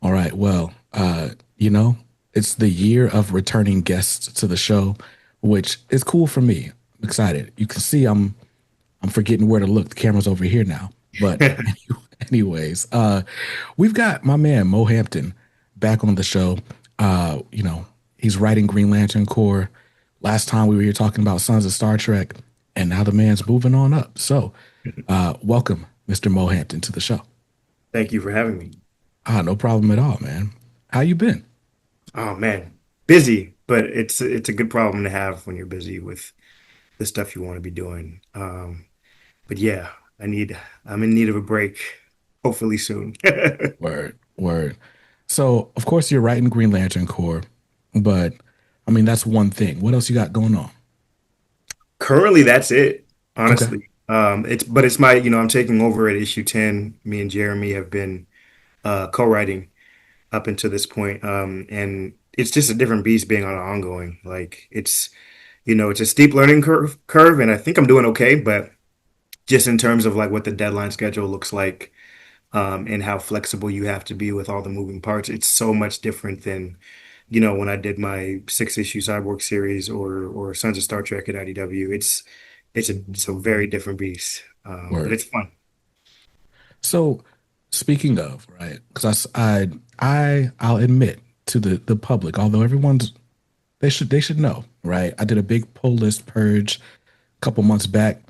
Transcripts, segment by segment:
All right. Well, you know, it's the year of returning guests to the show, which is cool for me. I'm excited. You can see I'm forgetting where to look. The camera's over here now. But anyways, we've got my man Mo Hampton back on the show. He's writing Green Lantern Corps. Last time we were here talking about Sons of Star Trek, and now the man's moving on up. So, welcome, Mr. Mo Hampton, to the show. Thank you for having me. No problem at all, man. How you been? Oh man, busy, but it's a good problem to have when you're busy with the stuff you want to be doing. But yeah, I'm in need of a break, hopefully soon. Word, word. So, of course, you're writing Green Lantern Corps, but I mean, that's one thing. What else you got going on? Currently, that's it, Okay. honestly. It's my, I'm taking over at issue 10. Me and Jeremy have been co-writing up until this point. And it's just a different beast being on an ongoing. Like it's a steep learning curve, and I think I'm doing okay, but just in terms of like what the deadline schedule looks like, and how flexible you have to be with all the moving parts, it's so much different than, when I did my 6 issue Cyborg series or Sons of Star Trek at IDW. It's a very different beast, but Word. it's fun. So, speaking of, right? Because I'll admit to the public, although they should know, right? I did a big pull list purge a couple months back,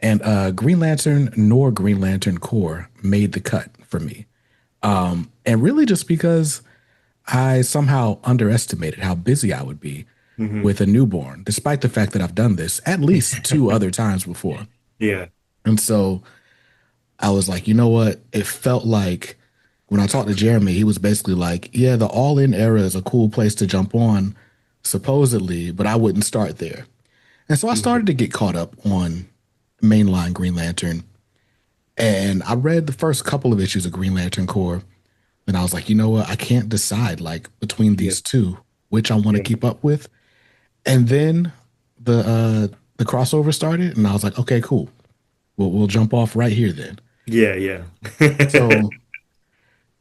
and Green Lantern nor Green Lantern Corps made the cut for me. And really just because I somehow underestimated how busy I would be Hmm. with a newborn, despite the fact that I've done this at least two other times before. Yeah, And so I was like, you know what? It felt like when I talked to Jeremy, he was basically like, yeah, the all in era is a cool place to jump on, supposedly, but I wouldn't start there. And so I started hmm, to get caught up on mainline Green Lantern. And I read the first couple of issues of Green Lantern Corps. And I was like, you know what? I can't decide like between yeah, these two, which I want to yeah, keep up with. And then the crossover started, and I was like, okay, cool. We'll jump off right here then. yeah, yeah. So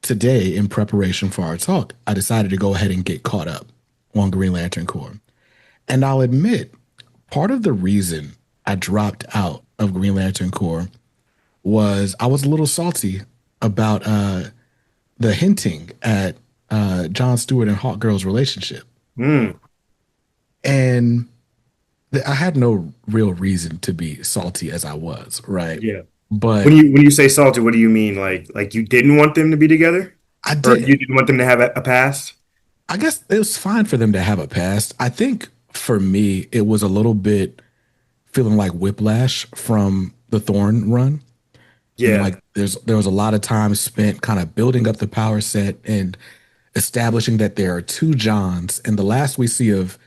today, in preparation for our talk, I decided to go ahead and get caught up on Green Lantern Corps. And I'll admit, part of the reason I dropped out of Green Lantern Corps was I was a little salty about the hinting at John Stewart and Hawk Girl's relationship. Mm, And I had no real reason to be salty as I was, right? yeah. But When you say salty, what do you mean? Like you didn't want them to be together, I or you did. didn't want them to have a past? I guess it was fine for them to have a past. I think for me, it was a little bit feeling like whiplash from the Thorn run. Yeah, Like there was a lot of time spent kind of building up the power set and establishing that there are two Johns. And the last we see of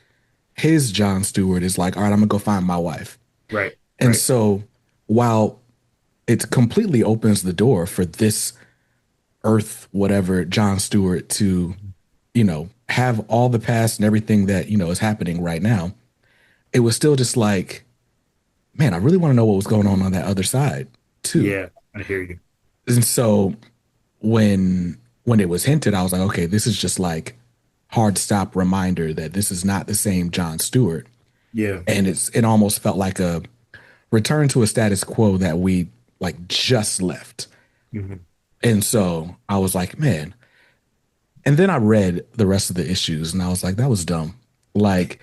his John Stewart is like, all right, I'm gonna go find my wife. right, And right. so while it completely opens the door for this Earth, whatever, John Stewart to, have all the past and everything that, is happening right now, it was still just like, man, I really want to know what was going on that other side too. Yeah, I hear you. And so when it was hinted, I was like, okay, this is just like hard stop reminder that this is not the same John Stewart. Yeah, And it almost felt like a return to a status quo that we like just left. hmm, And so I was like, man. And then I read the rest of the issues and I was like, that was dumb. Like,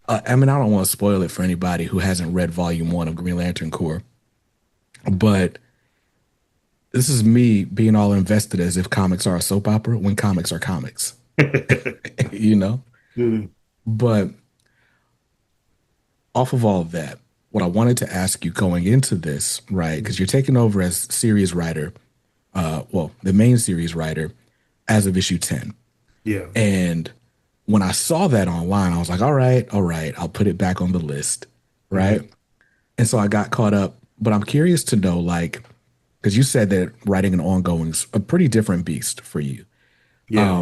I mean, I don't want to spoil it for anybody who hasn't read volume one of Green Lantern Corps, but this is me being all invested as if comics are a soap opera when comics are comics, you know? hmm, But off of all of that, what I wanted to ask you going into this, right? Because you're taking over as series writer, the main series writer as of issue 10. yeah, And when I saw that online, I was like, all right, I'll put it back on the list, right? hmm, And so I got caught up. But I'm curious to know, like, because you said that writing an ongoing is a pretty different beast for you. yeah,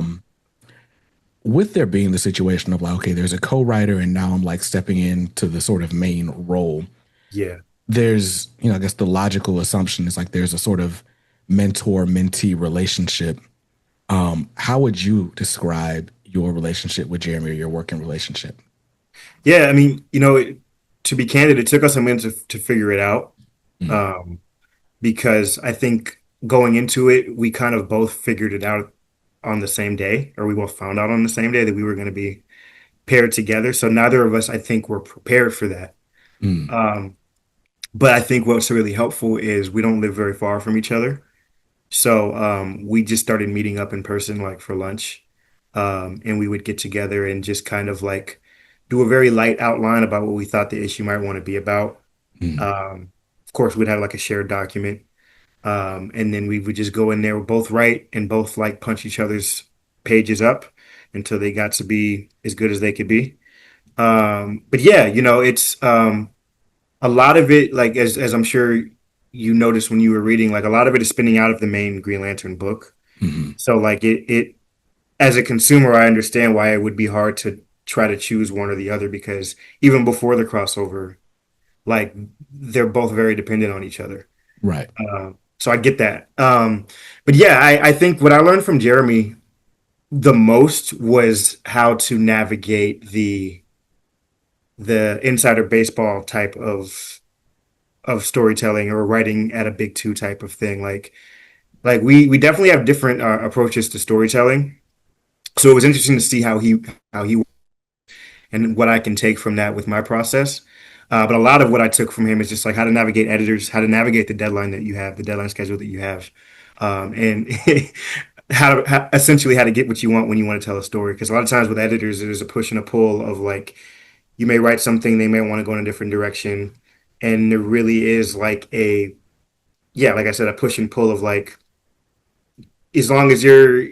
With there being the situation of like, okay, there's a co-writer, and now I'm like stepping into the sort of main role. yeah, There's, I guess the logical assumption is like there's a sort of mentor mentee relationship How would you describe your relationship with Jeremy or your working relationship? Yeah, I mean, to be candid, it took us a minute to figure it out. Mm, Um, because I think going into it, we kind of both figured it out on the same day, or we both found out on the same day that we were going to be paired together. So neither of us, I think, were prepared for that. mm, Um, but I think what's really helpful is we don't live very far from each other. So we just started meeting up in person, like for lunch. And we would get together and just kind of like do a very light outline about what we thought the issue might want to be about. mm, Of course, we'd have like a shared document. And then we would just go in there, both write and both like punch each other's pages up until they got to be as good as they could be. But yeah, it's a lot of it, like as I'm sure you noticed when you were reading, like a lot of it is spinning out of the main Green Lantern book. mm, So like it as a consumer, I understand why it would be hard to try to choose one or the other because even before the crossover, like they're both very dependent on each other. right. So I get that. But yeah, I think what I learned from Jeremy the most was how to navigate the insider baseball type of storytelling or writing at a big two type of thing. Like we definitely have different approaches to storytelling. So it was interesting to see how he and what I can take from that with my process. But a lot of what I took from him is just like how to navigate editors, how to navigate the deadline that you have, the deadline schedule that you have, and essentially how to get what you want when you want to tell a story. Because a lot of times with editors, there's a push and a pull of like you may write something, they may want to go in a different direction, and there really is like yeah, like I said, a push and pull of like as long as you're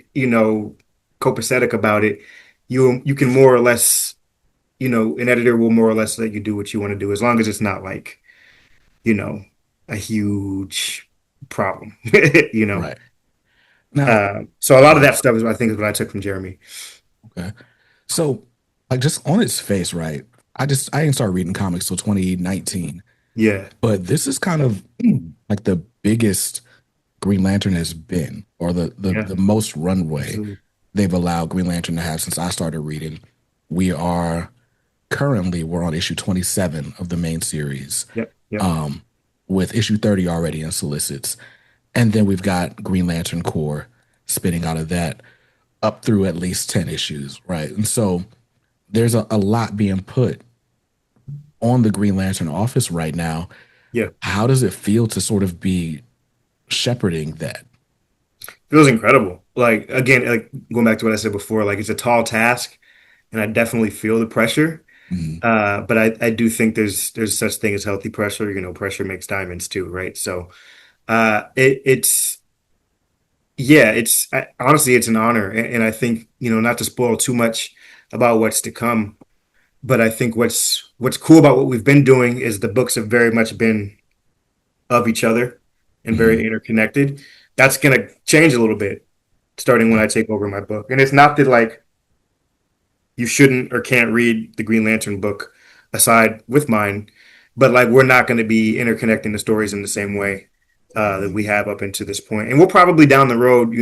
copacetic about it, you can more or less an editor will more or less let you do what you want to do as long as it's not like, you know, a huge problem, you know. Right. Now, So a lot go of ahead. that stuff is what I think is what I took from Jeremy. Okay. So, like, just on its face, right? I didn't start reading comics till 2019, Yeah, but this is kind of like the biggest Green Lantern has been, or yeah, the most runway absolutely. they've allowed Green Lantern to have since I started reading. We are we're on issue 27 of the main series, Yep, yep, um, with issue 30 already in solicits, and then we've got Green Lantern Corps spinning out of that up through at least 10 issues, right? And so there's a lot being put on the Green Lantern office right now. yeah. How does it feel to sort of be shepherding that? Feels incredible. Like again, like going back to what I said before, like it's a tall task, and I definitely feel the pressure. Mm, But I do think there's such thing as healthy pressure. Pressure makes diamonds too, right? So it's yeah, honestly it's an honor, and I think not to spoil too much about what's to come, but I think what's cool about what we've been doing is the books have very much been of each other and mm, very interconnected. That's gonna change a little bit starting when right. I take over my book, and it's not that like you shouldn't or can't read the Green Lantern book aside with mine, but like we're not going to be interconnecting the stories in the same way that we have up into this point. And we'll probably down the road,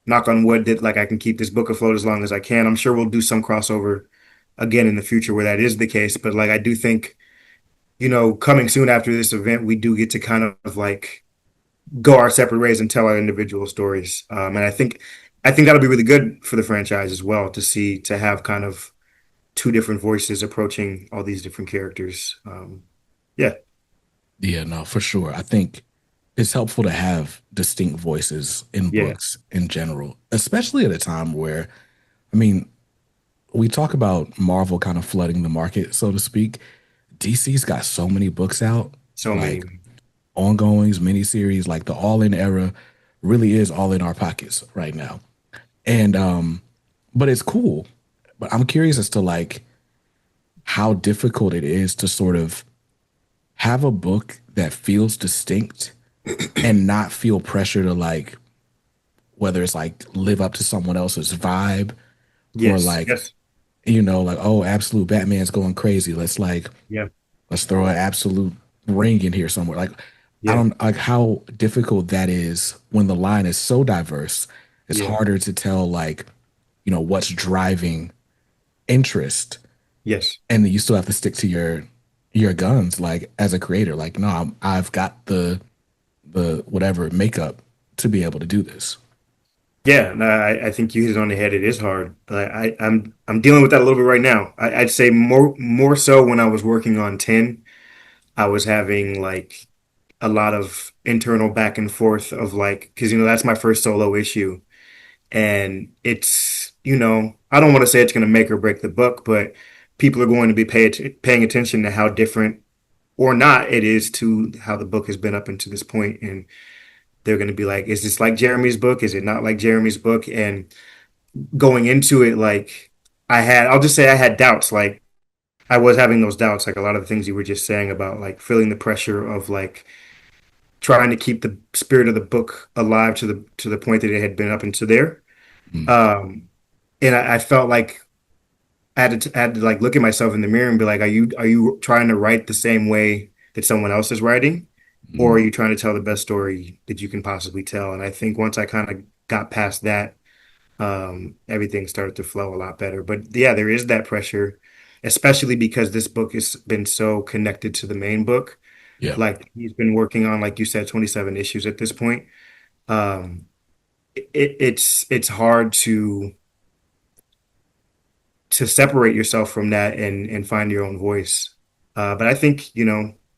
knock on wood that like I can keep this book afloat as long as I can. I'm sure we'll do some crossover again in the future where that is the case. But like I do think, coming soon after this event, we do get to kind of like go our separate ways and tell our individual stories. And I think that'll be really good for the franchise as well to have kind of two different voices approaching all these different characters. Yeah, Yeah, no, for sure. I think it's helpful to have distinct voices in yeah, books in general, especially at a time where, I mean, we talk about Marvel kind of flooding the market, so to speak. DC's got so many books out, so like many. ongoings, miniseries, like the all in era really is all in our pockets right now. And but it's cool. But I'm curious as to like how difficult it is to sort of have a book that feels distinct and not feel pressure to like whether it's like live up to someone else's vibe or Yes, like yes, like oh absolute Batman's going crazy, yeah, let's throw an absolute ring in here somewhere, like I yeah, don't like how difficult that is when the line is so diverse it's Yeah. harder to tell like, what's driving interest, Yes. and you still have to stick to your guns like as a creator. Like, no, I've got the whatever makeup to be able to do this. Yeah, no, I think you hit it on the head. It is hard. I'm dealing with that a little bit right now. I'd say more so when I was working on 10, I was having like a lot of internal back and forth of like, because that's my first solo issue, and it's I don't want to say it's going to make or break the book, but people are going to be paying attention to how different or not it is to how the book has been up until this point, and they're going to be like, is this like Jeremy's book? Is it not like Jeremy's book? And going into it, like I'll just say I had doubts. Like I was having those doubts, like a lot of the things you were just saying about like feeling the pressure of like trying to keep the spirit of the book alive to the point that it had been up until there. Mm, Um, and I felt like I had to like look at myself in the mirror and be like, are you trying to write the same way that someone else is writing? Or mm, are you trying to tell the best story that you can possibly tell? And I think once I kind of got past that, everything started to flow a lot better. But yeah, there is that pressure, especially because this book has been so connected to the main book. yeah, Like he's been working on, like you said, 27 issues at this point. Um, it's hard to separate yourself from that and find your own voice. But I think,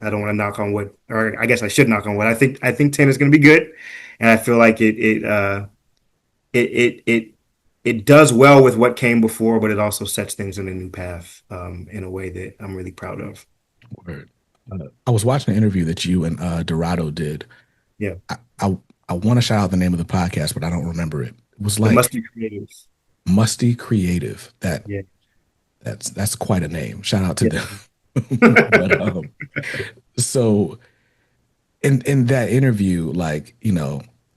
I don't want to knock on wood, or I guess I should knock on wood. I think 10 is going to be good, and I feel like it it does well with what came before, but it also sets things in a new path in a way that I'm really proud of. word. I was watching an interview that you and Dorado did. Yeah, I I want to shout out the name of the podcast, but I don't remember it. It was the like musty creatives. Musty Creative. Yeah, That's quite a name. Shout out to yeah, them. But so in that interview, like,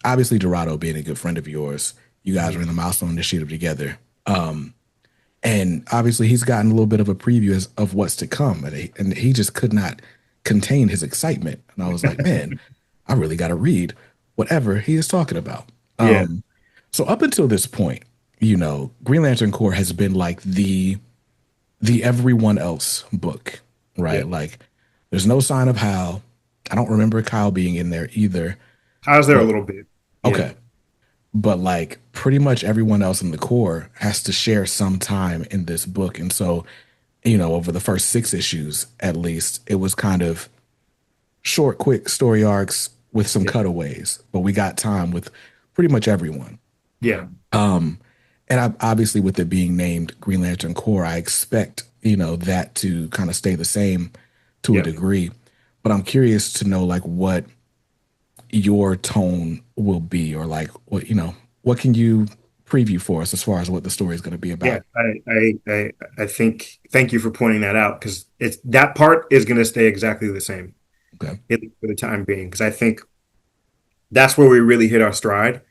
obviously Dorado being a good friend of yours, you guys mhm, are in the milestone initiative together. Um, and obviously he's gotten a little bit of a preview of what's to come. And he just could not contain his excitement. And I was like, man, I really got to read whatever he is talking about. yeah, So up until this point, Green Lantern Corps has been like the everyone else book, yeah. right? Like there's no sign of Hal. I don't remember Kyle being in there either. How's there a But little bit? Yeah, okay. But like pretty much everyone else in the Corps has to share some time in this book. And so, over the first six issues at least, it was kind of short, quick story arcs with some yeah, cutaways. But we got time with pretty much everyone. yeah, And obviously, with it being named Green Lantern Corps, I expect that to kind of stay the same to a yeah, degree. But I'm curious to know like what your tone will be, or like what can you preview for us as far as what the story is going to be yeah. about. I think thank you for pointing that out because it's that part is going to stay exactly the same, Okay. at least for the time being. Because I think that's where we really hit our stride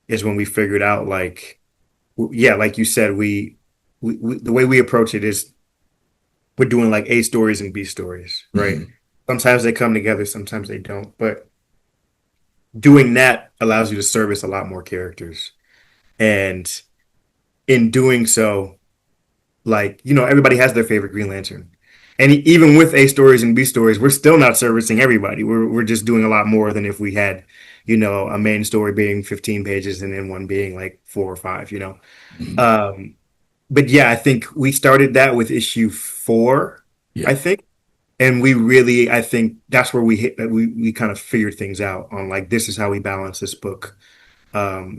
is when we figured out like yeah, like you said, we the way we approach it is we're doing like A stories and B stories, right? Hmm. Sometimes they come together, sometimes they don't. But doing that allows you to service a lot more characters. And in doing so, like, everybody has their favorite Green Lantern. And even with A stories and B stories, we're still not servicing everybody. We're just doing a lot more than if we had, a main story being 15 pages and then one being like 4 or 5. Hmm. Um, but yeah, I think we started that with issue 4, I Yeah. think. And we really, I think that's where we hit that we kind of figured things out on like this is how we balance this book.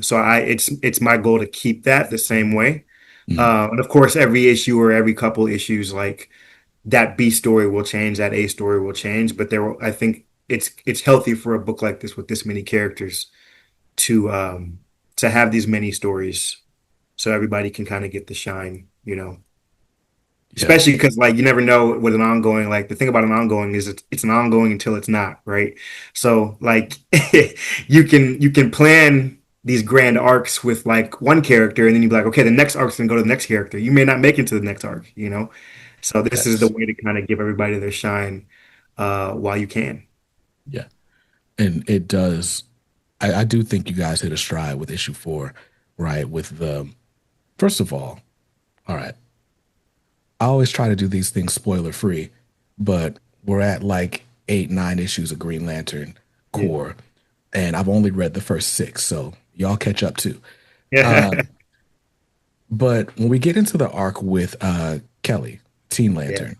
So it's my goal to keep that the same way. Hmm. And of course, every issue or every couple issues, like that B story will change, that A story will change. But I think it's healthy for a book like this with this many characters to um to have these many stories, so everybody can kind of get the shine. Yeah. Especially because like you never know with an ongoing. Like the thing about an ongoing is it's an ongoing until it's not, right? So like you can plan these grand arcs with like one character, and then you be like, okay, the next arc's gonna go to the next character. You may not make it to the next arc. So this is the Yes. way to kind of give everybody their shine while you can. Yeah. And it does. I do think you guys hit a stride with issue 4. right? With the first of all right, I always try to do these things spoiler free, but we're at like 8, 9 issues of Green Lantern Yeah. core, and I've only read the first six, so y'all catch up too. Yeah. But when we get into the arc with Kelly, Teen Yeah. Lantern,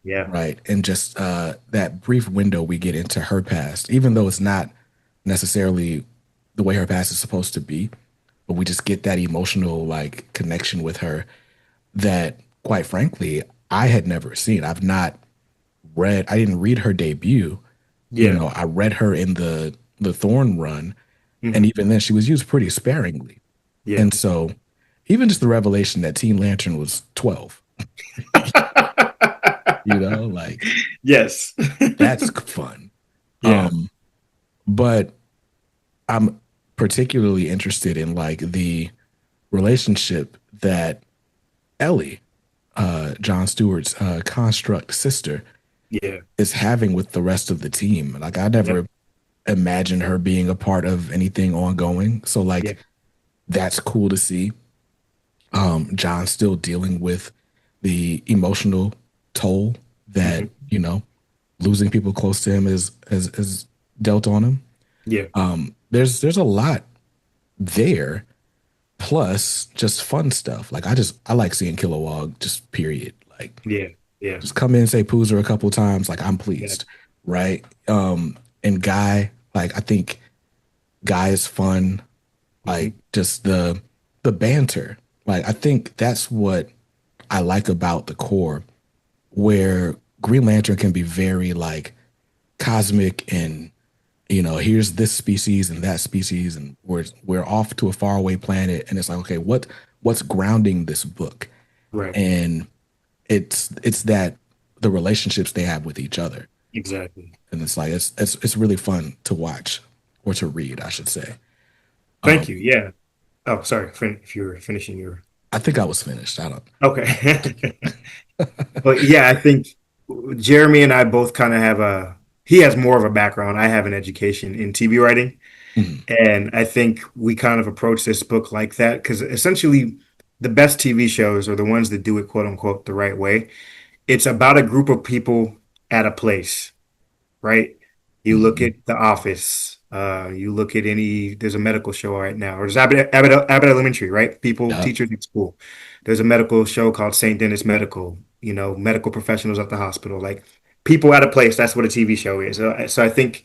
Yeah. right, and just that brief window we get into her past, even though it's not necessarily the way her past is supposed to be, but we just get that emotional like connection with her that, quite frankly, I had never seen. I didn't read her debut. You Yeah. know, I read her in the Thorn run, and Hmm. even then she was used pretty sparingly. Yeah. And so even just the revelation that Teen Lantern was 12, like Yes. that's fun. Yeah. But I'm particularly interested in like the relationship that Ellie, John Stewart's construct sister, Yeah. is having with the rest of the team. Like I Yep. never imagined her being a part of anything ongoing. So Yeah. like that's cool to see. John still dealing with the emotional toll that, Hmm. losing people close to him is dealt on him. Yeah. There's a lot there, plus just fun stuff. Like I like seeing Kilowog just period. Like Yeah. Yeah. just come in and say Poozer a couple times, like I'm Yeah. pleased, right? And Guy, like I think Guy is fun, like Hmm. just the banter. Like I think that's what I like about the core, where Green Lantern can be very like cosmic and here's this species and that species, and we're off to a faraway planet, and it's like, okay, what's grounding this book? Right. And it's that the relationships they have with each other, Exactly. and it's like it's really fun to watch or to read, I should say. Thank you. Yeah. Oh, sorry. If you were finishing your. I think I was finished. I don't. Okay. But yeah, I think Jeremy and I both kind of have he has more of a background. I have an education in TV writing. Mhm. And I think we kind of approach this book like that because essentially the best TV shows are the ones that do it, quote unquote, the right way. It's about a group of people at a place, right? You look Mhm. at The Office. You look at there's a medical show right now, or there's Abbott Elementary, right? People, Yeah. teachers at school. There's a medical show called St. Dennis Medical, medical professionals at the hospital. Like people at a place, that's what a TV show is. So I think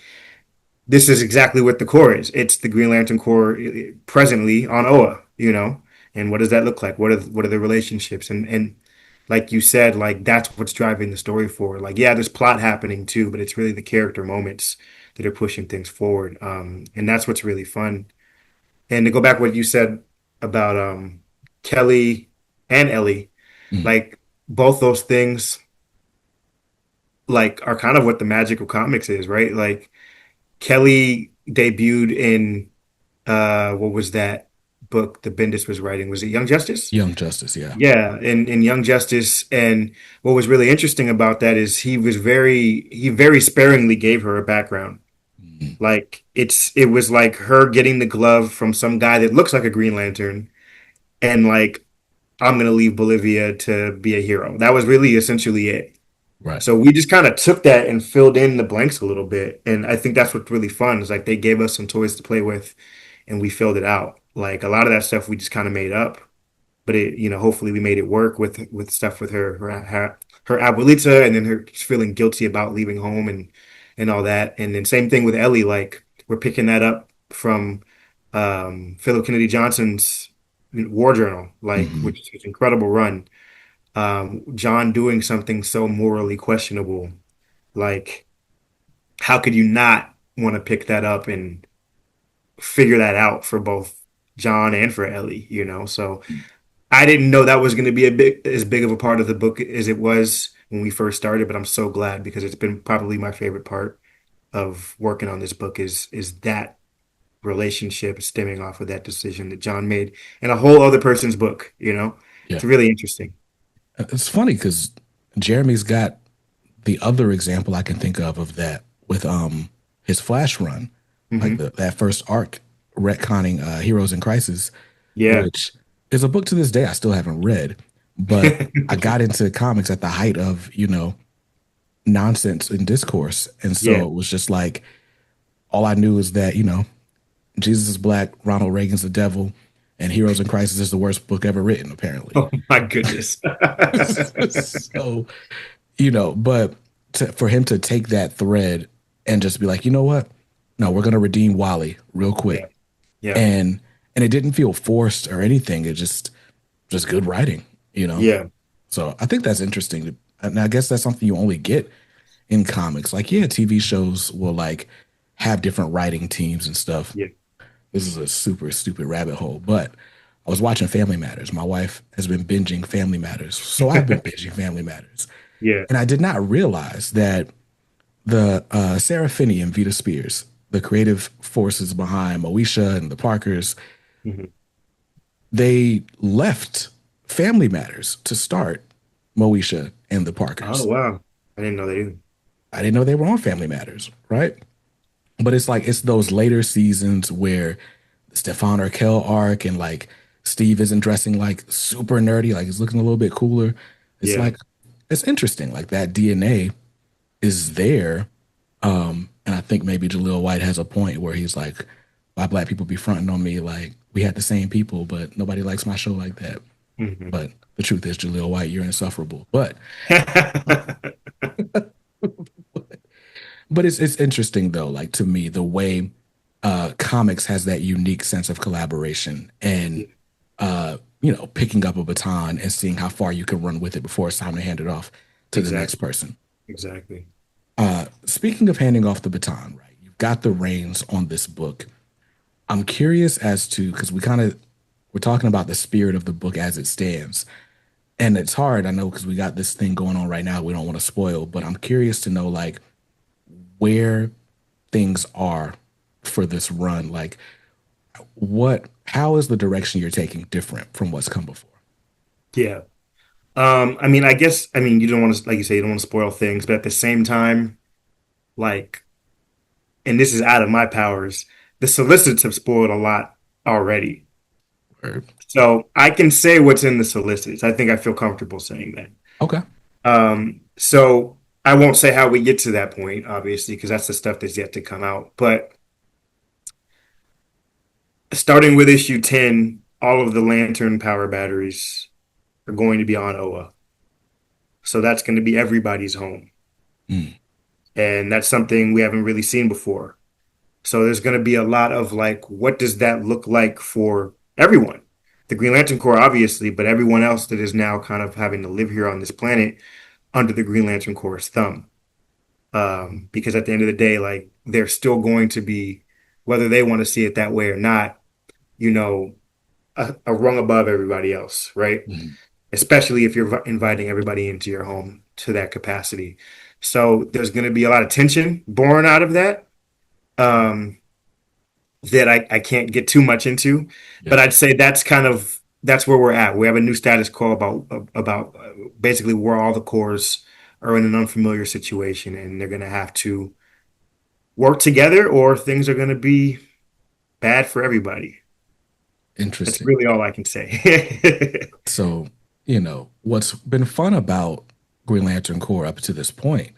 this is exactly what the core is. It's the Green Lantern Corps presently on Oa, and what does that look like? What are the relationships? And like you said, like that's what's driving the story forward. Like, yeah, there's plot happening too, but it's really the character moments that are pushing things forward. And that's what's really fun. And to go back to what you said about Kelly and Ellie, Mhm. like both those things like are kind of what the magic of comics is, right? Like Kelly debuted in what was that book that Bendis was writing? Was it Young Justice? Young Justice, yeah. Yeah, in Young Justice. And what was really interesting about that is he very sparingly gave her a background. Mhm. Like it was like her getting the glove from some guy that looks like a Green Lantern and like I'm gonna leave Bolivia to be a hero. That was really essentially it. Right. So we just kind of took that and filled in the blanks a little bit. And I think that's what's really fun is like they gave us some toys to play with and we filled it out. Like a lot of that stuff we just kind of made up, but hopefully we made it work with stuff with her abuelita and then her feeling guilty about leaving home and all that. And then same thing with Ellie, like we're picking that up from Philip Kennedy Johnson's War Journal, like Hmm. which is an incredible run. John doing something so morally questionable, like how could you not want to pick that up and figure that out for both John and for Ellie, So I didn't know that was going to be as big of a part of the book as it was when we first started, but I'm so glad because it's been probably my favorite part of working on this book is that relationship stemming off of that decision that John made in a whole other person's book. Yeah. It's really interesting. It's funny because Jeremy's got the other example I can think of that with his Flash run, like Hmm. that first arc retconning Heroes in Crisis. Yeah. which is a book to this day I still haven't read. But I got into comics at the height of, nonsense and discourse. And so Yeah. it was just like, all I knew is that, Jesus is black, Ronald Reagan's the devil, and Heroes in Crisis is the worst book ever written, apparently. Oh my goodness. So, but for him to take that thread and just be like, you know what? No, we're going to redeem Wally real quick. Yeah. Yeah. And it didn't feel forced or anything. It just good writing, you know? Yeah. So I think that's interesting. And I guess that's something you only get in comics. Like, yeah, TV shows will like have different writing teams and stuff. Yeah. This is a super stupid rabbit hole, but I was watching Family Matters. My wife has been binging Family Matters. So I've been binging Family Matters. Yeah. And I did not realize that the Sarah Finney and Vita Spears, the creative forces behind Moesha and the Parkers, Mhm. they left Family Matters to start Moesha and the Oh Parkers. wow. I didn't know that either. I didn't know they were on Family Matters, right? But it's like it's those later seasons where the Stefan Urkel arc and like Steve isn't dressing like super nerdy, like he's looking a little bit cooler. It's Yeah. like it's interesting. Like that DNA is there. And I think maybe Jaleel White has a point where he's like, why black people be fronting on me like we had the same people, but nobody likes my show like that. Mhm. But the truth is, Jaleel White, you're insufferable. But it's interesting though, like to me, the way comics has that unique sense of collaboration and Yeah, picking up a baton and seeing how far you can run with it before it's time to hand it off to the next exactly. person. Exactly. Speaking of handing off the baton, right? You've got the reins on this book. I'm curious as to because we're talking about the spirit of the book as it stands. And it's hard, I know, because we got this thing going on right now. We don't want to spoil, but I'm curious to know like where things are for this run. Like how is the direction you're taking different from what's come before? Yeah. I mean, I guess, I mean, you don't want to, like you say, you don't want to spoil things, but at the same time, like, and this is out of my powers, the solicits have spoiled a lot already. Or, So I can say what's in the solicits. I think I feel comfortable saying that. okay. So I won't say how we get to that point, obviously, because that's the stuff that's yet to come out. But starting with issue 10, all of the lantern power batteries are going to be on Oa. So that's going to be everybody's home. Mm, And that's something we haven't really seen before. So there's going to be a lot of like, what does that look like for everyone? The Green Lantern Corps, obviously, but everyone else that is now kind of having to live here on this planet under the Green Lantern Corps' thumb. Because at the end of the day, like they're still going to be, whether they want to see it that way or not, you know, a rung above everybody else, right? mm, Especially if you're inviting everybody into your home to that capacity. So there's going to be a lot of tension born out of that. Um, that I can't get too much into, yeah. but I'd say that's where we're at. We have a new status quo about basically where all the cores are in an unfamiliar situation, and they're going to have to work together, or things are going to be bad for everybody. That's Interesting. really all I can say. So, what's been fun about Green Lantern Corps up to this point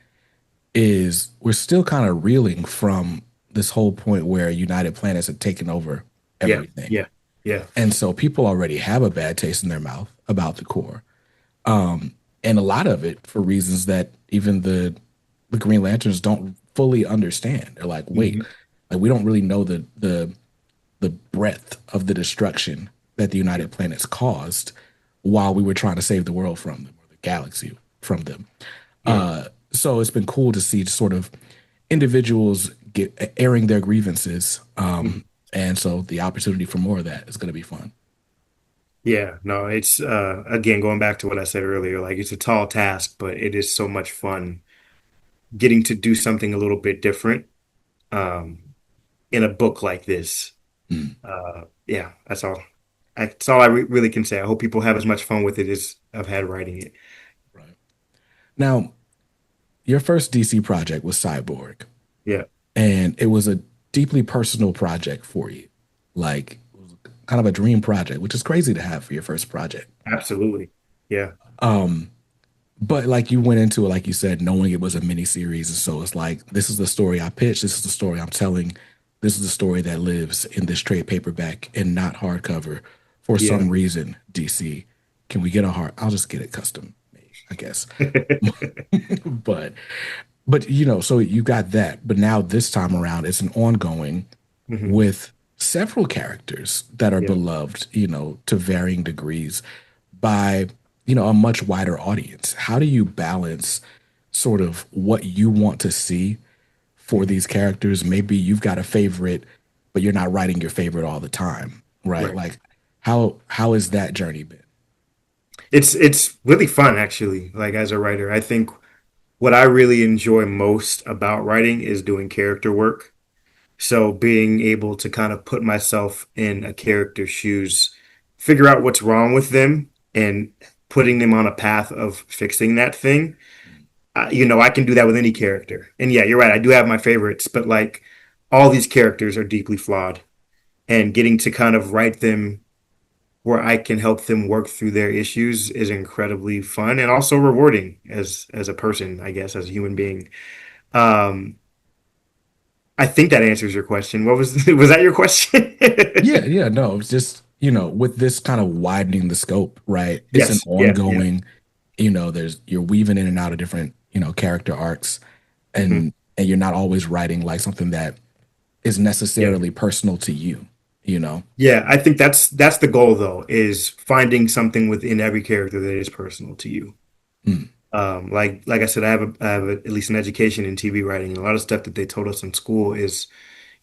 is we're still kind of reeling from this whole point where United Planets had taken over Yeah, everything. yeah, yeah. And so people already have a bad taste in their mouth about the Corps. And a lot of it for reasons that even the Green Lanterns don't fully understand. They're like, wait, Mhm. like we don't really know the breadth of the destruction that the Yeah, United Planets caused while we were trying to save the world from them or the galaxy from them. yeah. So it's been cool to see sort of individuals get airing their grievances. Mhm. And so the opportunity for more of that is going to be fun. Yeah, no, it's again going back to what I said earlier, like it's a tall task, but it is so much fun getting to do something a little bit different um in a book like this. Mm, Yeah, that's all I really can say. I hope people have as much fun with it as I've had writing it. right. Now, your first DC project was Cyborg, Yeah. and it was a deeply personal project for you. Like kind of a dream project, which is crazy to have for your first project. Absolutely. Yeah. Um, but like you went into it, like you said, knowing it was a mini series, and so it's like this is the story I pitched, this is the story I'm telling, this is the story that lives in this trade paperback and not hardcover. For Yeah. some reason, DC, can we get a hard? I'll just get it custom made, I guess. but so you got that, but now this time around, it's an ongoing Hmm. with several characters that are Yeah. beloved, to varying degrees by, a much wider audience. How do you balance sort of what you want to see for Hmm. these characters? Maybe you've got a favorite, but you're not writing your favorite all the time, right? Right. Like how has that journey been? It's really fun actually, like as a writer. I think what I really enjoy most about writing is doing character work. So being able to kind of put myself in a character's shoes, figure out what's wrong with them and putting them on a path of fixing that thing. I can do that with any character. And yeah, you're right. I do have my favorites, but like all these characters are deeply flawed and getting to kind of write them where I can help them work through their issues is incredibly fun and also rewarding as a person, I guess, as a human being. Um, I think that answers your question. What was was that your question? Yeah, yeah, no, it's just, with this kind of widening the scope, right? It's an Yes, yeah, yeah. ongoing, there's you're weaving in and out of different, character arcs, Hmm. and you're not always writing like something that is Yeah. necessarily personal to you, you know? Yeah, I think that's the goal though, is finding something within every character that is personal to you. Mm, Like I said, at least an education in TV writing. And a lot of stuff that they told us in school is,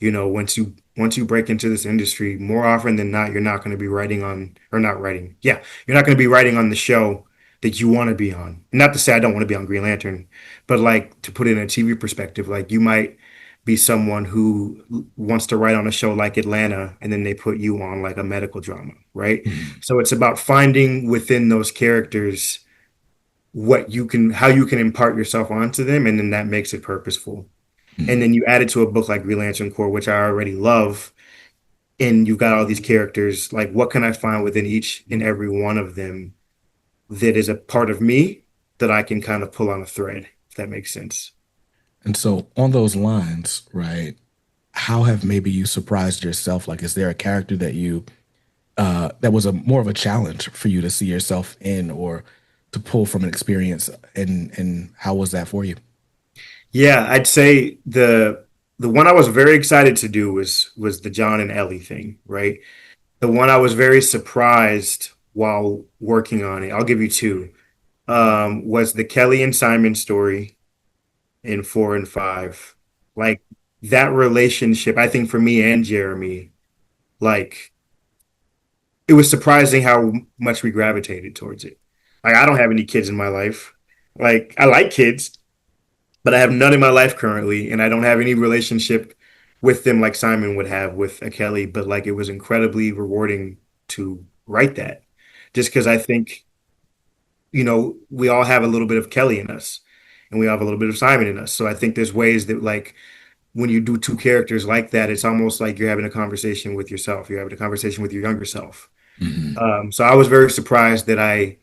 once you break into this industry, more often than not, you're not going to be writing on or not writing. Yeah, you're not going to be writing on the show that you want to be on. Not to say I don't want to be on Green Lantern, but like to put it in a TV perspective, like you might be someone who wants to write on a show like Atlanta, and then they put you on like a medical drama, right? mm, So it's about finding within those characters how you can impart yourself onto them, and then that makes it purposeful. And mm. then you add it to a book like Green Lantern Corps, which I already love, and you've got all these characters. Like, what can I find within each and every one of them that is a part of me that I can kind of pull on a thread, if that makes sense? And so on those lines, right, how have maybe you surprised yourself? Like, is there a character that was a more of a challenge for you to see yourself in or to pull from an experience, and how was that for you? Yeah, I'd say the one I was very excited to do was the John and Ellie thing, right? The one I was very surprised while working on it. I'll give you two. Was the Kelly and Simon story in 4 and 5. Like that relationship, I think for me and Jeremy, like it was surprising how much we gravitated towards it. Like I don't have any kids in my life. Like I like kids, but I have none in my life currently, and I don't have any relationship with them like Simon would have with a Kelly. But like it was incredibly rewarding to write that, just because I think we all have a little bit of Kelly in us, and we have a little bit of Simon in us. So I think there's ways that like when you do two characters like that, it's almost like you're having a conversation with yourself. You're having a conversation with your younger self. Hmm. So I was very surprised that I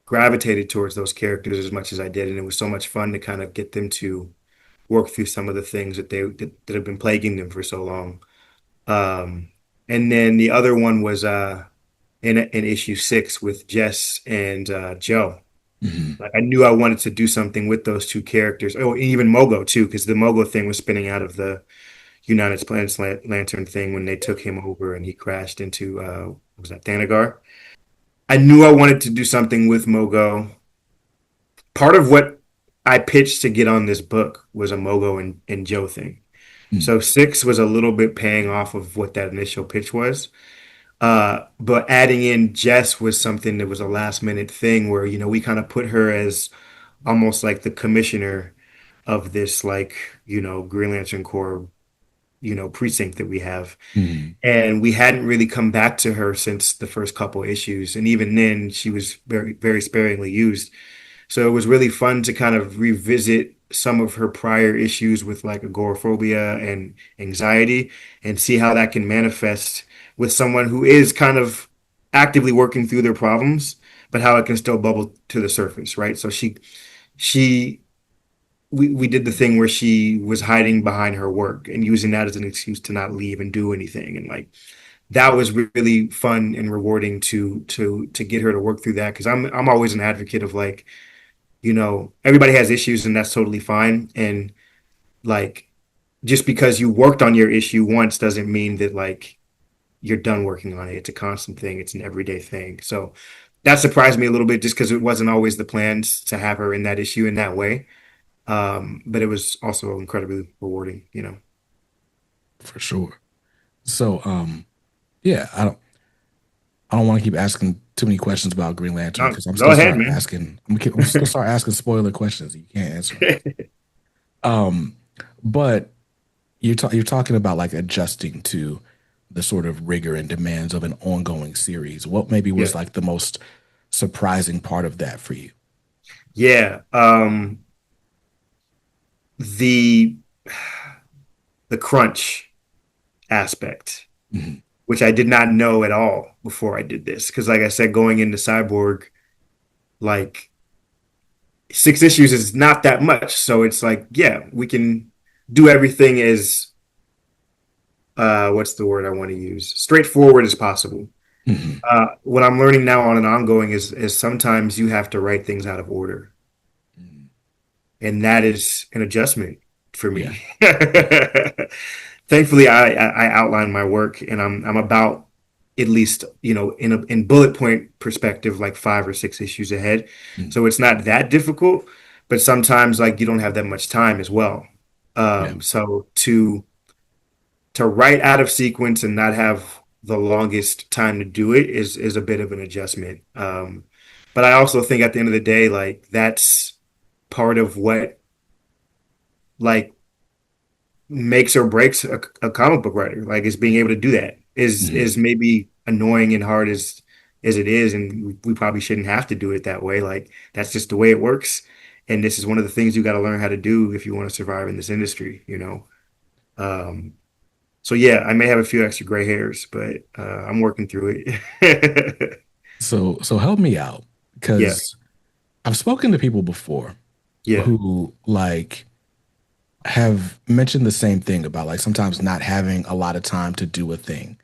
gravitated towards those characters as much as I did, and it was so much fun to kind of get them to work through some of the things that have been plaguing them for so long. Um, and then the other one was in issue 6 with Jess and Joe. Hmm. Like I knew I wanted to do something with those two characters. Oh, and even Mogo too, because the Mogo thing was spinning out of the United Planets Lantern thing when they took him over and he crashed into what was that, Thanagar? I knew I wanted to do something with Mogo. Part of what I pitched to get on this book was a Mogo and Joe thing. So 6 was a little bit paying off of what that initial pitch was. But adding in Jess was something that was a last minute thing where, we kind of put her as almost like the commissioner of this, like, Green Lantern Corps, precinct that we have. Hmm. And we hadn't really come back to her since the first couple issues. And even then, she was very, very sparingly used. So it was really fun to kind of revisit some of her prior issues with like agoraphobia and anxiety and see how that can manifest with someone who is kind of actively working through their problems, but how it can still bubble to the surface, right? So she we did the thing where she was hiding behind her work and using that as an excuse to not leave and do anything. And like that was really fun and rewarding to get her to work through that. Cause I'm always an advocate of like, everybody has issues and that's totally fine. And like just because you worked on your issue once doesn't mean that like you're done working on it. It's a constant thing, it's an everyday thing. So that surprised me a little bit just because it wasn't always the plans to have her in that issue in that way. But it was also incredibly rewarding. for sure. So, yeah, I don't want to keep asking too many questions about Green Lantern No, because I'm just go gonna ahead, start man. asking. I'm just gonna start asking spoiler questions. You can't answer them. Um, but you're talking about like adjusting to the sort of rigor and demands of an ongoing series. What maybe Yeah. was like the most surprising part of that for you? Yeah. The the crunch aspect, Mhm. which I did not know at all before I did this. Because like I said, going into Cyborg, like 6 issues is not that much. So it's like, yeah, we can do everything as what's the word I want to use? Straightforward as possible. Mhm. What I'm learning now on an ongoing is sometimes you have to write things out of order, Mhm. and that is an adjustment for Yeah, me. yeah. Thankfully, I outline my work, and I'm about at least in bullet point perspective, like 5 or 6 issues ahead. Mhm. So it's not that difficult, but sometimes like you don't have that much time as well. Yeah. So to write out of sequence and not have the longest time to do it is a bit of an adjustment. But I also think at the end of the day, like that's part of what like makes or breaks a comic book writer. Like is being able to do that Mhm. is maybe annoying and hard as it is, and we probably shouldn't have to do it that way. Like that's just the way it works. And this is one of the things you got to learn how to do if you want to survive in this industry. Um, So yeah, I may have a few extra gray hairs, but I'm working through it. So help me out Yeah, because I've spoken to people before yeah, who like have mentioned the same thing about like sometimes not having a lot of time to do a thing.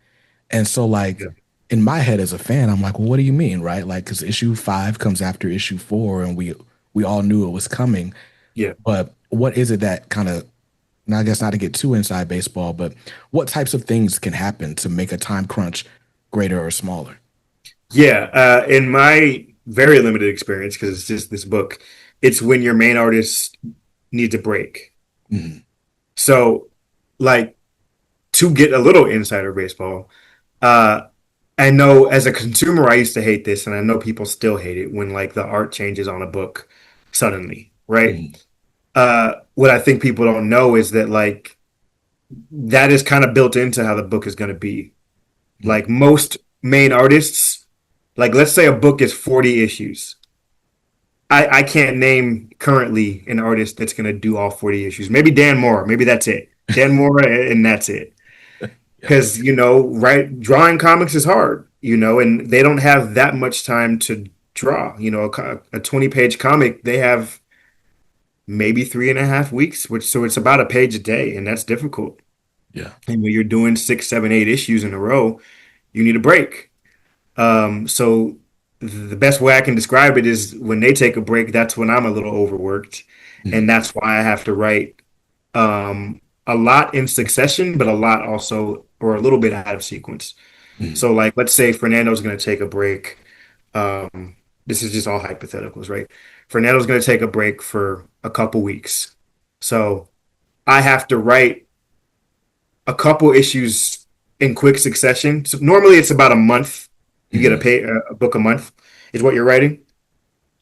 And so like yeah, in my head as a fan, I'm like, well, what do you mean, right? Like because issue 5 comes after issue 4, and we all knew it was coming. yeah, But what is it that kind of, and I guess not to get too inside baseball, but what types of things can happen to make a time crunch greater or smaller? yeah. In my very limited experience, because it's just this book, it's when your main artist needs a break. Mhm. So, like, to get a little insider baseball, uh, I know as a consumer, I used to hate this, and I know people still hate it when like the art changes on a book suddenly, right? Mhm. What I think people don't know is that like that is kind of built into how the book is going to be. Mhm. Like most main artists, like let's say a book is 40 issues. I can't name currently an artist that's going to do all 40 issues. Maybe Dan Moore. Maybe that's it. Dan Moore, and that's it. Yeah. Because, right, drawing comics is hard, and they don't have that much time to draw. A 20-page comic, they have maybe 3.5 weeks, so it's about a page a day, and that's difficult. Yeah. And when you're doing 6, 7, 8 issues in a row, you need a break. So the best way I can describe it is when they take a break, that's when I'm a little overworked. And Mhm. that's why I have to write a lot in succession, but a lot also, or a little bit out of sequence. Mhm. So, like, let's say Fernando's going to take a break. This is just all hypotheticals, right? Fernando's going to take a break for a couple weeks. So I have to write a couple issues in quick succession. So normally it's about a month. You get Mhm. a book a month is what you're writing.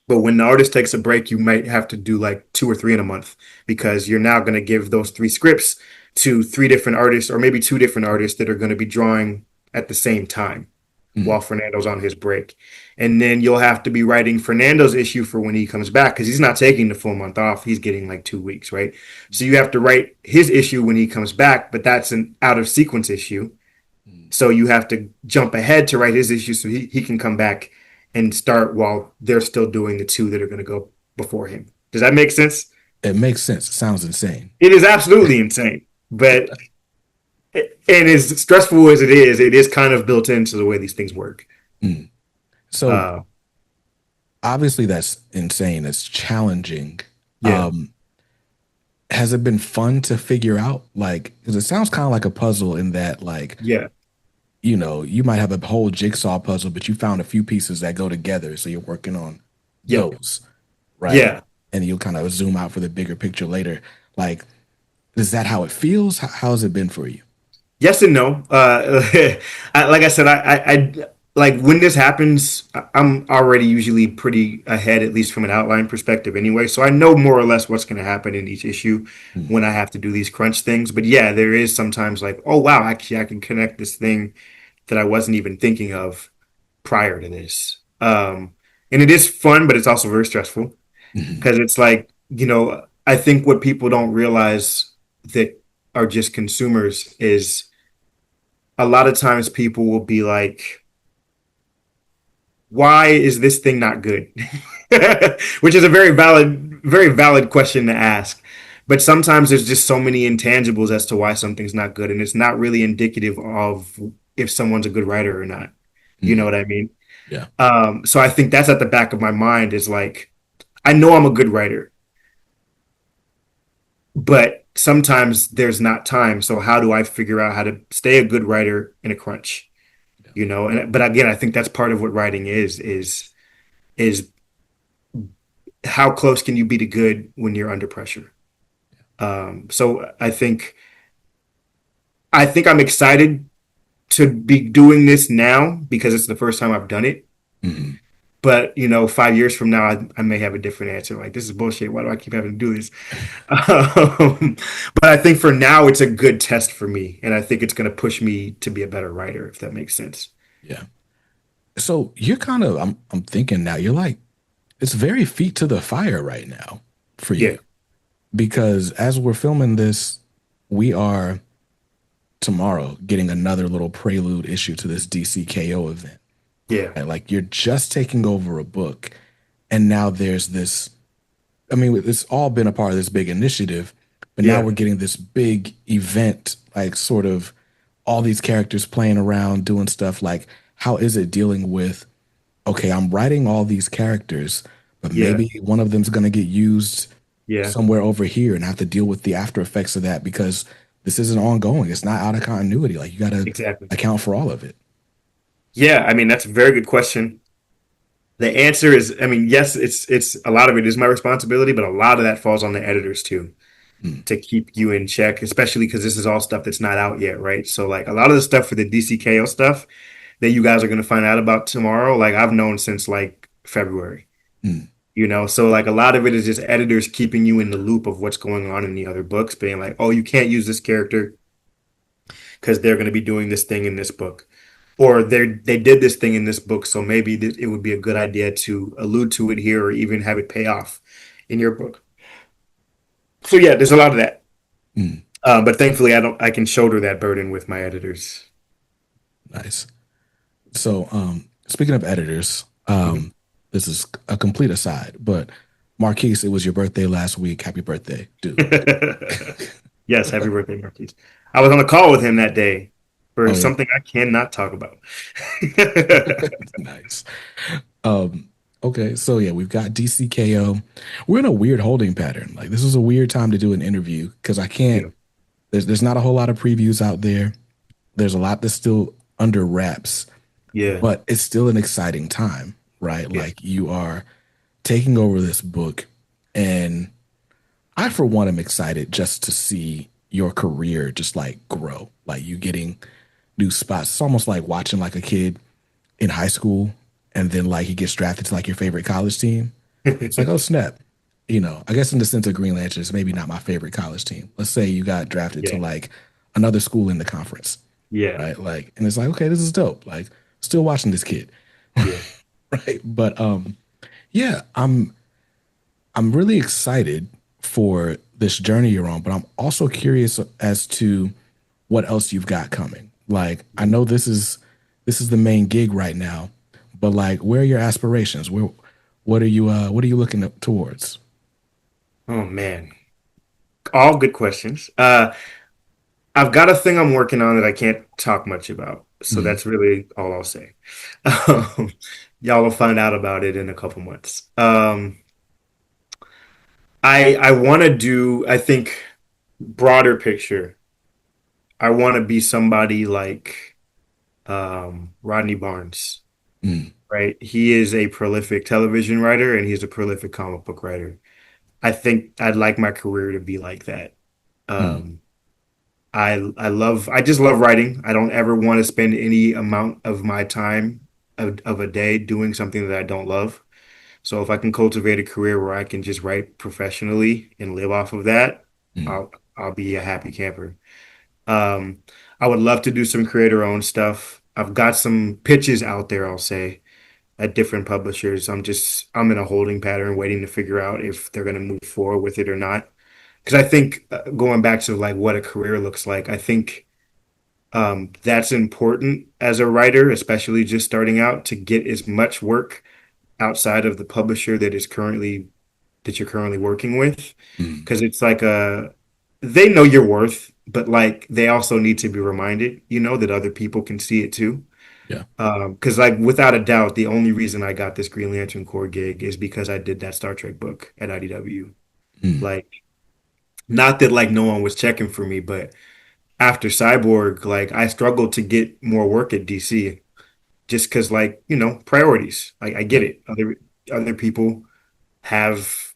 But when the artist takes a break, you might have to do like 2 or 3 in a month because you're now going to give those 3 scripts to 3 different artists or maybe 2 different artists that are going to be drawing at the same time while Mhm. Fernando's on his break. And then you'll have to be writing Fernando's issue for when he comes back because he's not taking the full month off. He's getting like 2 weeks, right? So you have to write his issue when he comes back, but that's an out of sequence issue. So you have to jump ahead to write his issue so he can come back and start while they're still doing the two that are going to go before him. Does that make sense? It makes sense. It sounds insane. It is absolutely insane. But and as stressful as it is kind of built into the way these things work. Mm. So Uh, obviously that's insane. It's challenging. yeah, Um, has it been fun to figure out? Like, because it sounds kind of like a puzzle in that, like, yeah, you might have a whole jigsaw puzzle, but you found a few pieces that go together. So you're working on yep, those, right? yeah. And you'll kind of zoom out for the bigger picture later. Like, is that how it feels? How has it been for you? Yes and no. Like I said, like when this happens, I'm already usually pretty ahead, at least from an outline perspective, anyway. So I know more or less what's going to happen in each issue Mm, when I have to do these crunch things. But yeah, there is sometimes like, oh wow, actually I can connect this thing that I wasn't even thinking of prior to this. And it is fun, but it's also very stressful mhm, because it's like, I think what people don't realize that are just consumers is a lot of times people will be like, why is this thing not good? Which is a very valid question to ask. But sometimes there's just so many intangibles as to why something's not good, and it's not really indicative of if someone's a good writer or not. You know mhm. what I mean? Yeah. So I think that's at the back of my mind is like, I know I'm a good writer, but sometimes there's not time. So how do I figure out how to stay a good writer in a crunch? Yeah. And but again, I think that's part of what writing is how close can you be to good when you're under pressure. So I think I'm excited to be doing this now because it's the first time I've done it. Mhm. But 5 years from now, I may have a different answer. Like this is bullshit. Why do I keep having to do this? But I think for now, it's a good test for me, and I think it's going to push me to be a better writer, if that makes sense. Yeah. So you're kind of, I'm thinking now, you're like, it's very feet to the fire right now for Yeah, you because as we're filming this, we are tomorrow getting another little prelude issue to this DCKO event. yeah, Right? Like you're just taking over a book, and now there's this. I mean, it's all been a part of this big initiative, but now yeah, we're getting this big event, like sort of all these characters playing around, doing stuff. Like, how is it dealing with? Okay, I'm writing all these characters, but yeah, maybe one of them's going to get used yeah. somewhere over here and have to deal with the after effects of that because this isn't ongoing. It's not out of continuity. Like, you got to Exactly. account for all of it. Yeah, I mean that's a very good question. The answer is, I mean, yes, it's a lot of it is my responsibility, but a lot of that falls on the editors too Mm, to keep you in check, especially because this is all stuff that's not out yet, right? So like a lot of the stuff for the DCKO stuff that you guys are going to find out about tomorrow, like I've known since like February, mm, So like a lot of it is just editors keeping you in the loop of what's going on in the other books, being like, oh, you can't use this character because they're going to be doing this thing in this book. Or they did this thing in this book, so maybe it would be a good idea to allude to it here or even have it pay off in your book. So yeah, there's a lot of that. mm. But thankfully, I can shoulder that burden with my editors. Nice. So, speaking of editors, Mhm. this is a complete aside, but Marquise, it was your birthday last week. Happy birthday, dude. Yes, happy birthday, Marquise. I was on a call with him that day for Oh yeah, something I cannot talk about. nice. Um, okay, so yeah, we've got DCKO. We're in a weird holding pattern. Like this is a weird time to do an interview because I can't. Yeah, There's not a whole lot of previews out there. There's a lot that's still under wraps, yeah, but it's still an exciting time, right? yeah, Like you are taking over this book, and I, for one, am excited just to see your career just like grow, like you getting new spots. It's almost like watching like a kid in high school, and then like he gets drafted to like your favorite college team. It's like, oh snap. I guess in the sense of Green Lantern, it's maybe not my favorite college team. Let's say you got drafted to yeah, like another school in the conference, yeah, right? Like, and it's like, okay, this is dope. Like, still watching this kid, yeah, right? But yeah, I'm really excited for this journey you're on, but I'm also curious as to what else you've got coming, Like, I know this is the main gig right now, but like, where are your aspirations? What are you looking towards? Oh man, all good questions. I've got a thing I'm working on that I can't talk much about, so Mm, that's really all I'll say. Um, y'all will find out about it in a couple months. I want to do, I think, broader picture. I want to be somebody like Rodney Barnes, mm, right? He is a prolific television writer and he's a prolific comic book writer. I think I'd like my career to be like that. mm, Um, I just love writing. I don't ever want to spend any amount of my time of a day doing something that I don't love. So if I can cultivate a career where I can just write professionally and live off of that, mm, I'll be a happy camper. Um, I would love to do some creator owned stuff. I've got some pitches out there, I'll say, at different publishers. I'm in a holding pattern waiting to figure out if they're going to move forward with it or not. Because I think going back to like what a career looks like, I think that's important as a writer, especially just starting out, to get as much work outside of the publisher that you're currently working with, mm. because it's like a they know your worth, but like they also need to be reminded, that other people can see it too. Yeah. Because like without a doubt, the only reason I got this Green Lantern Corps gig is because I did that Star Trek book at IDW. Mm, Like, not that like no one was checking for me, but after Cyborg, like I struggled to get more work at DC just because like, priorities. I get yep. it. Other people have,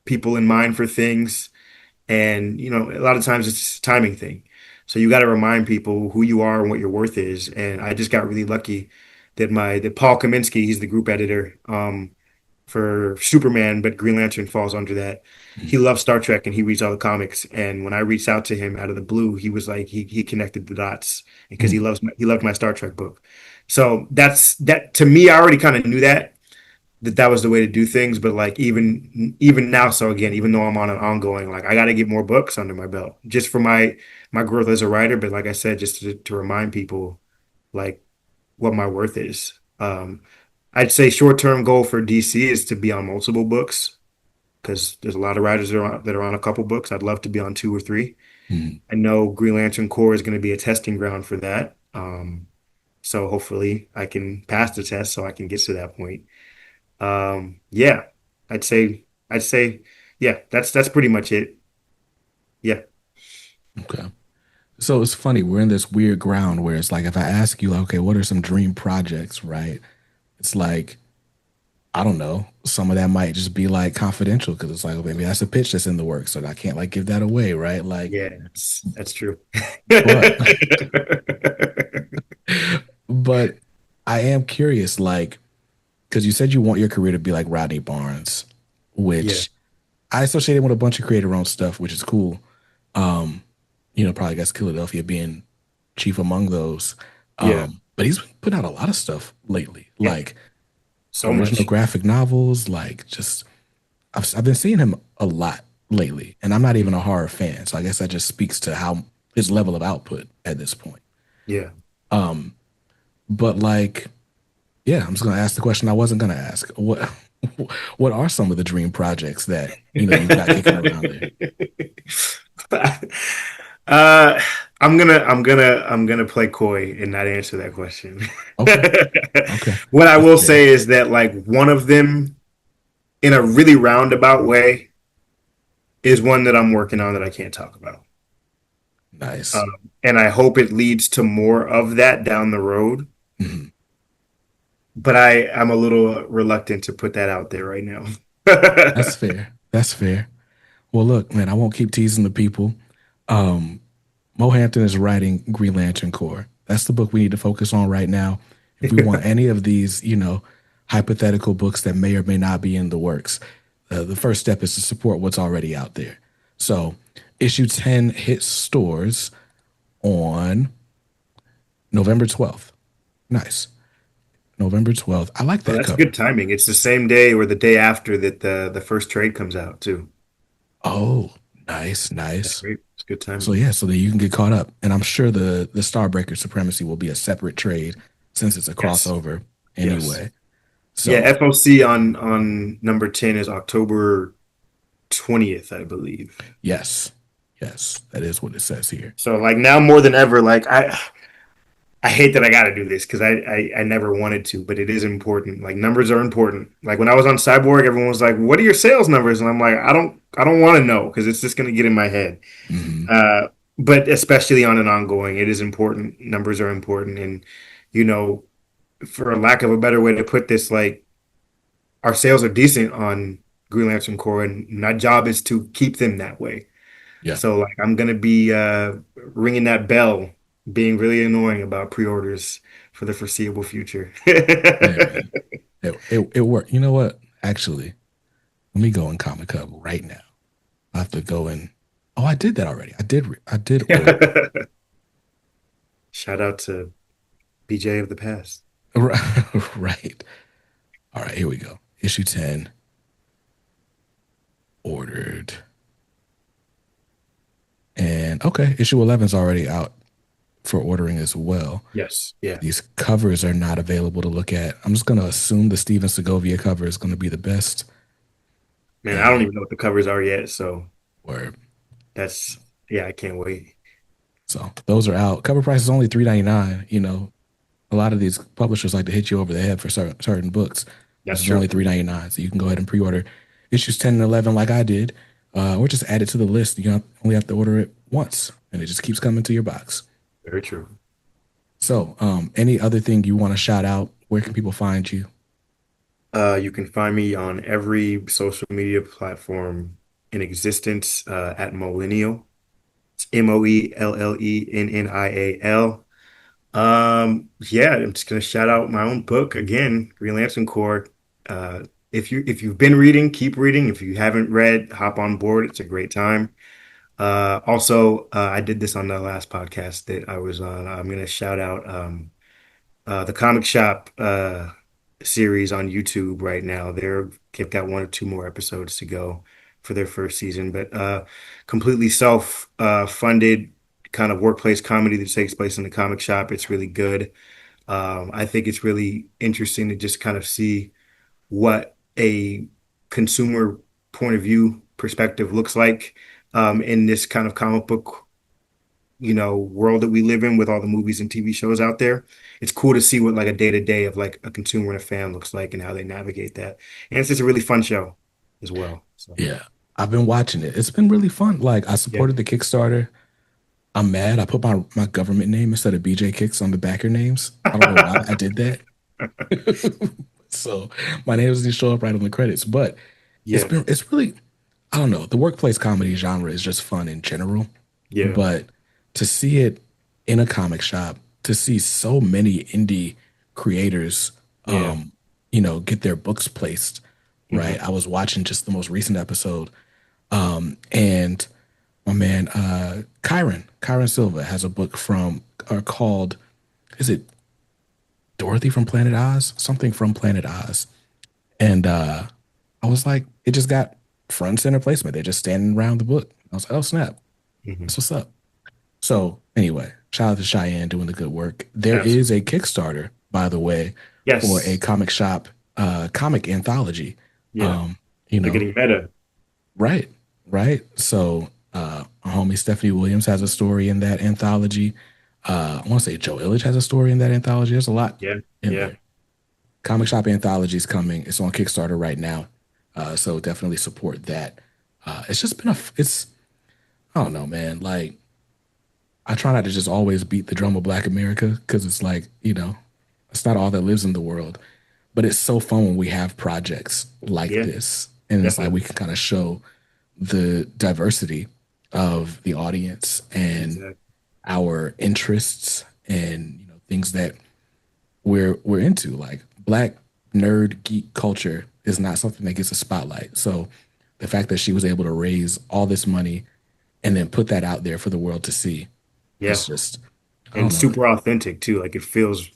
people in mind for things. And, a lot of times it's just a timing thing. So you got to remind people who you are and what your worth is. And I just got really lucky that Paul Kaminsky, he's the group editor for Superman, but Green Lantern falls under that. He Mm, loves Star Trek and he reads all the comics. And when I reached out to him out of the blue, he was like he connected the dots because mm, he loved my Star Trek book. So that's that to me. I already kind of knew that was the way to do things. But like even now, so again, even though I'm on an ongoing, like I got to get more books under my belt just for my growth as a writer. But like I said, just to remind people like what my worth is. I'd say short term goal for DC is to be on multiple books because there's a lot of writers that are on a couple books. I'd love to be on two or three. mm. I know Green Lantern Corps is going to be a testing ground for that. So hopefully I can pass the test so I can get to that point. Yeah, I'd say, yeah, that's pretty much it. Yeah, Okay. So it's funny. We're in this weird ground where it's like, if I ask you, like, okay, what are some dream projects, right? It's like, I don't know. Some of that might just be like confidential because it's like, oh, maybe that's a pitch that's in the works, so I can't like give that away, right? Like, yeah, that's true. but, but I am curious, like, because you said you want your career to be like Rodney Barnes, Yeah, which I associate him with a bunch of creator owned stuff, which is cool. Probably guess Philadelphia being chief among those. yeah, But he's put out a lot of stuff lately, yeah, like so original much. graphic novels, like just I've been seeing him a lot lately, and I'm not even a horror fan, so I guess that just speaks to how his level of output at this point. Yeah. But like, yeah, I'm just gonna ask the question I wasn't gonna ask. What are some of the dream projects that you've got kicking around there? Uh, I'm gonna play coy and not answer that question. Okay, okay, What I that's will fair. say is that like one of them, in a really roundabout way, is one that I'm working on that I can't talk about. Nice. And I hope it leads to more of that down the road. Mhm. But I'm a little reluctant to put that out there right now. That's fair. That's fair. Well, look, man, I won't keep teasing the people. Um, Mo Hampton is writing Green Lantern Corps. That's the book we need to focus on right now. If we want any of these, hypothetical books that may or may not be in the works, the first step is to support what's already out there. So, issue 10 hits stores on November 12th. Nice. November 12th. I like Well, that that's cover. good timing. It's the same day or the day after that the first trade comes out too. Oh, Nice, That's nice. great. It's good So timing. yeah, so that you can get caught up. And I'm sure the Starbreaker Supremacy will be a separate trade since it's a Yes. crossover Yes. anyway. Yeah, So FOC on number 10 is October 20th, I believe. yes, yes, that is what it says here. So like now more than ever, like I hate that I got to do this because I never wanted to, but it is important. Like numbers are important. Like when I was on Cyborg, everyone was like, "What are your sales numbers?" And I'm like, I don't want to know because it's just going to get in my head. Hmm. Uh, but especially on an ongoing, it is important. Numbers are important, and you know, for a lack of a better way to put this, like our sales are decent on Green Lantern Corps, and my job is to keep them that way. Yeah. So like I'm gonna be ringing that bell, being really annoying about pre-orders for the foreseeable future. Hey man, it worked. You know what? Actually, let me go in Comic Hub right now. I have to go in. Oh, I did that already. I did order. Shout out to BJ of the past. Right. All right, here we go. Issue 10 ordered. And okay, issue 11 is already out for ordering as well. Yes. Yeah. These covers are not available to look at. I'm just going to assume the Steven Segovia cover is going to be the best. Man, I don't And even know what the covers are yet, so where that's yeah, I can't wait. so those are out. Cover price is only $3.99. You know, a lot of these publishers like to hit you over the head for certain books. This That's is only true. $3.99, so you can go ahead and pre-order issues 10 and 11 like I did, or just add it to the list. You only have to order it once, and it just keeps coming to your box. Very true. So, any other thing you want to shout out? Where can people find you? You can find me on every social media platform in existence at Millennial. It's MOELLENNIAL. Yeah, I'm just gonna shout out my own book again, Green Lantern Corps. Uh, if you've been reading, keep reading. If you haven't read, hop on board. It's a great time. Also, I did this on the last podcast that I was on. I'm gonna shout out the Comic Shop series on YouTube right now. They've got one or two more episodes to go for their first season, but completely self funded kind of workplace comedy that takes place in the comic shop. It's really good. I think it's really interesting to just kind of see what a consumer point of view perspective looks like in this kind of comic book, world that we live in with all the movies and TV shows out there. It's cool to see what like a day to day of like a consumer and a fan looks like and how they navigate that. And it's just a really fun show as well. So Yeah, I've been watching it. It's been really fun. Like I yeah. supported the Kickstarter. I'm mad. I put my government name instead of BJ Kicks on the backer names. I don't know why I did that. So my name doesn't show up right on the credits, but Yeah. it's really, I don't know. The workplace comedy genre is just fun in general, Yeah. but to see it in a comic shop, to see so many indie creators, Yeah. get their books placed, right? Hmm. I was watching just the most recent episode, and my man, Kyron Silva has a book called, is it Dorothy from Planet Oz? Something from Planet Oz. And I was like, it just got front and center placement. They're just standing around the book. I was like, oh snap, Hmm. that's what's up. So anyway, shout out to Cheyenne doing the good work. There is a Absolutely. Kickstarter, by the way, for a Yes. comic shop comic anthology. Yeah. Um, you They're know, getting meta. right, right. So our homie Stephanie Williams has a story in that anthology. I want to say Joe Illich has a story in that anthology. There's a lot Yeah. in Yeah. there. Comic Shop Anthology is coming. It's on Kickstarter right now. So definitely support that. It's just been it's, I don't know, man. Like, I try not to just always beat the drum of Black America because it's like, it's not all that lives in the world. But it's so fun when we have projects like Yeah. this. And it's like we Definitely. can kind of show the diversity of the audience and Exactly. our interests and, things that we're into. Like Black nerd geek culture is not something that gets a spotlight. So the fact that she was able to raise all this money and then put that out there for the world to see, Yeah. it's just, I And don't know. super authentic too. Like it feels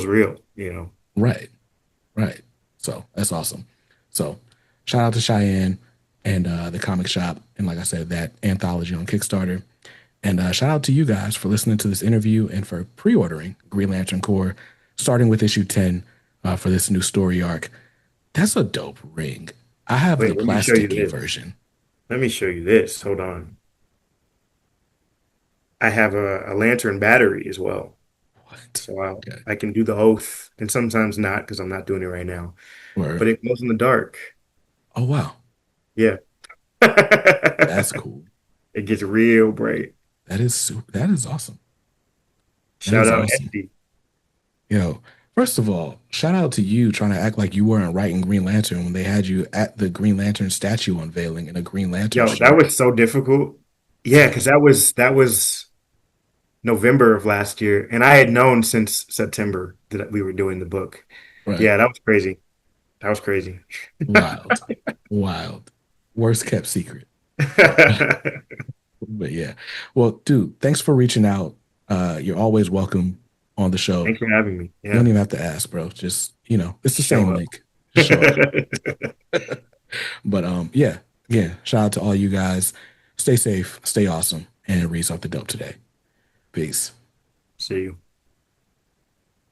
real. Right, right. So that's awesome. So shout out to Cheyenne. and the comic shop, and like I said, that anthology on Kickstarter. And shout out to you guys for listening to this interview and for pre-ordering Green Lantern Corps, starting with issue 10 for this new story arc. That's a dope ring. I have the Wait, let me show you plasticky this. version. Let me show you this. Hold on. I have a lantern battery as well. What? So Okay. I can do the oath and sometimes not because I'm not doing it right now. Or But it glows in the dark. oh wow, Yeah. that's cool. It gets real bright. That is super. That is awesome. That Shout is out awesome. Esty. Yo, first of all, shout out to you trying to act like you weren't writing Green Lantern when they had you at the Green Lantern statue unveiling in a Green Lantern Yo, that shirt. was so difficult. Yeah, Yeah, because that was November of last year, and I had known since September that we were doing the book. right. Yeah, that was crazy. That was crazy. Wild, wild. Worst kept secret. But yeah. Well, dude, thanks for reaching out. You're always welcome on the show. Thanks for having me. You don't Yeah, even have to ask, bro. Just, it's the show same up. link. Just show up. But yeah, yeah. Shout out to all you guys. Stay safe, stay awesome, and read something dope today. Peace. See you.